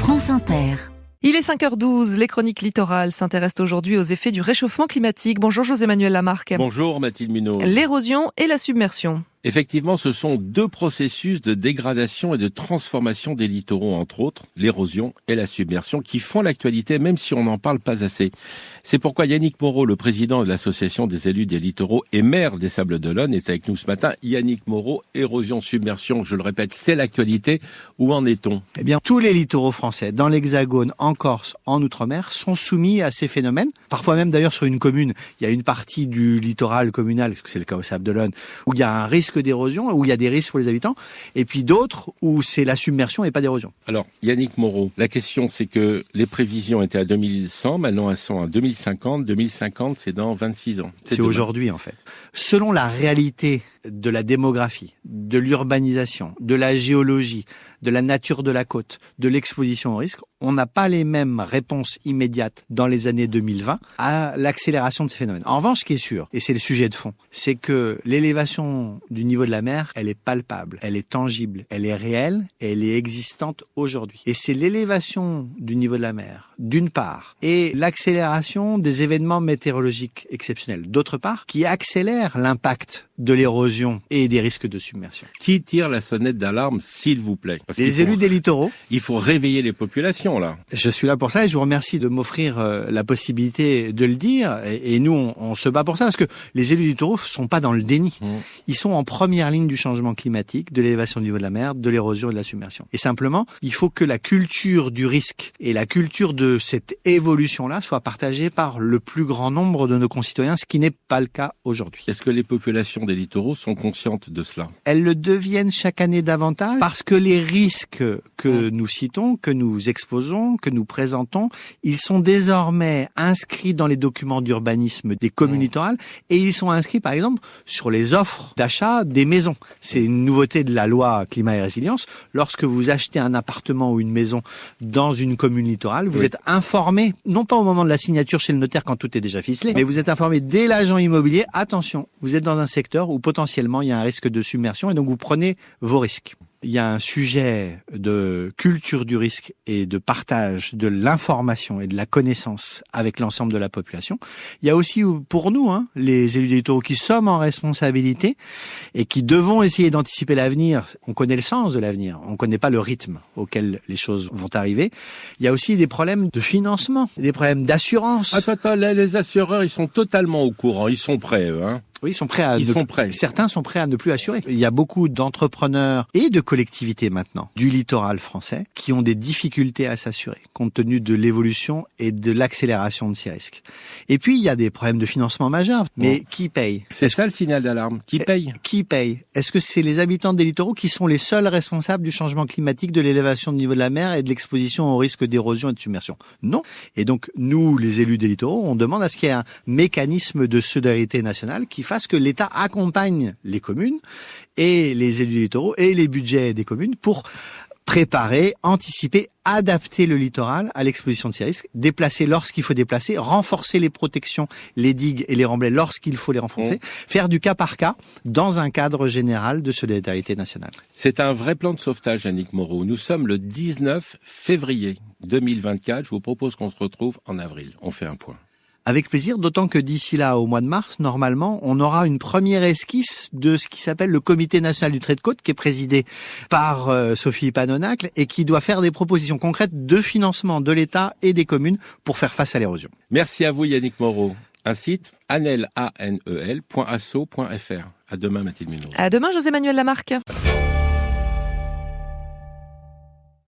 France Inter. Il est 5h12, les chroniques littorales s'intéressent aujourd'hui aux effets du réchauffement climatique. Bonjour José-Manuel Lamarque. Bonjour Mathilde Munot. L'érosion et la submersion. Effectivement, ce sont deux processus de dégradation et de transformation des littoraux, entre autres, l'érosion et la submersion, qui font l'actualité, même si on n'en parle pas assez. C'est pourquoi Yannick Moreau, le président de l'Association des élus des littoraux et maire des Sables-d'Olonne, est avec nous ce matin. Yannick Moreau, érosion, submersion, je le répète, c'est l'actualité. Où en est-on ? Eh bien, tous les littoraux français, dans l'Hexagone, en Corse, en Outre-mer, sont soumis à ces phénomènes. Parfois même, d'ailleurs, sur une commune, il y a une partie du littoral communal, parce que c'est le cas aux Sables-d'Olonne, où il y a un risque d'érosion, où il y a des risques pour les habitants, et puis d'autres où c'est la submersion et pas d'érosion. Alors, Yannick Moreau, la question c'est que les prévisions étaient à 2100, maintenant elles sont à 2050. 2050, c'est dans 26 ans. C'est aujourd'hui, en fait. Selon la réalité de la démographie, de l'urbanisation, de la géologie, de la nature de la côte, de l'exposition au risque, on n'a pas les mêmes réponses immédiates dans les années 2020 à l'accélération de ces phénomènes. En revanche, ce qui est sûr, et c'est le sujet de fond, c'est que l'élévation du niveau de la mer, elle est palpable, elle est tangible, elle est réelle et elle est existante aujourd'hui. Et c'est l'élévation du niveau de la mer, d'une part, et l'accélération des événements météorologiques exceptionnels, d'autre part, qui accélère l'impact de l'érosion et des risques de submersion. Qui tire la sonnette d'alarme, s'il vous plaît ? Parce Les élus des littoraux. Il faut réveiller les populations, là. Je suis là pour ça et je vous remercie de m'offrir la possibilité de le dire. Et nous, on se bat pour ça parce que les élus des littoraux sont pas dans le déni. Ils sont en première ligne du changement climatique, de l'élévation du niveau de la mer, de l'érosion et de la submersion. Et simplement, il faut que la culture du risque et la culture de cette évolution-là soit partagée par le plus grand nombre de nos concitoyens, ce qui n'est pas le cas aujourd'hui. Est-ce que les populations des littoraux sont conscientes de cela ? Elles le deviennent chaque année davantage parce que les risques que nous citons, que nous exposons, que nous présentons, ils sont désormais inscrits dans les documents d'urbanisme des communes littorales et ils sont inscrits par exemple sur les offres d'achat des maisons. C'est une nouveauté de la loi climat et résilience. Lorsque vous achetez un appartement ou une maison dans une commune littorale, vous êtes informé, non pas au moment de la signature chez le notaire quand tout est déjà ficelé, mais vous êtes informé dès l'agent immobilier, attention, vous êtes dans un secteur où potentiellement il y a un risque de submersion et donc vous prenez vos risques. Il y a un sujet de culture du risque et de partage de l'information et de la connaissance avec l'ensemble de la population. Il y a aussi pour nous, les élus des littoraux qui sommes en responsabilité et qui devons essayer d'anticiper l'avenir. On connaît le sens de l'avenir, on ne connaît pas le rythme auquel les choses vont arriver. Il y a aussi des problèmes de financement, des problèmes d'assurance. Attends, les assureurs, ils sont totalement au courant, ils sont prêts, eux, hein. Oui, ils sont prêts prêts. Certains sont prêts à ne plus assurer. Il y a beaucoup d'entrepreneurs et de collectivités maintenant du littoral français qui ont des difficultés à s'assurer compte tenu de l'évolution et de l'accélération de ces risques. Et puis, il y a des problèmes de financement majeurs. Mais qui paye ? C'est ça le signal d'alarme. Qui paye ? Qui paye ? Est-ce que c'est les habitants des littoraux qui sont les seuls responsables du changement climatique, de l'élévation du niveau de la mer et de l'exposition au risque d'érosion et de submersion ? Non. Et donc, nous, les élus des littoraux, on demande à ce qu'il y ait un mécanisme de solidarité nationale qui fasse que l'État accompagne les communes et les élus littoraux et les budgets des communes pour préparer, anticiper, adapter le littoral à l'exposition de ces risques, déplacer lorsqu'il faut déplacer, renforcer les protections, les digues et les remblais lorsqu'il faut les renforcer, faire du cas par cas dans un cadre général de solidarité nationale. C'est un vrai plan de sauvetage, Yannick Moreau. Nous sommes le 19 février 2024. Je vous propose qu'on se retrouve en avril. On fait un point. Avec plaisir, d'autant que d'ici là, au mois de mars, normalement, on aura une première esquisse de ce qui s'appelle le Comité national du trait de côte, qui est présidé par Sophie Panonacle et qui doit faire des propositions concrètes de financement de l'État et des communes pour faire face à l'érosion. Merci à vous, Yannick Moreau. Un site, anel.asso.fr. À demain, Mathilde Munot. À demain, José-Manuel Lamarque.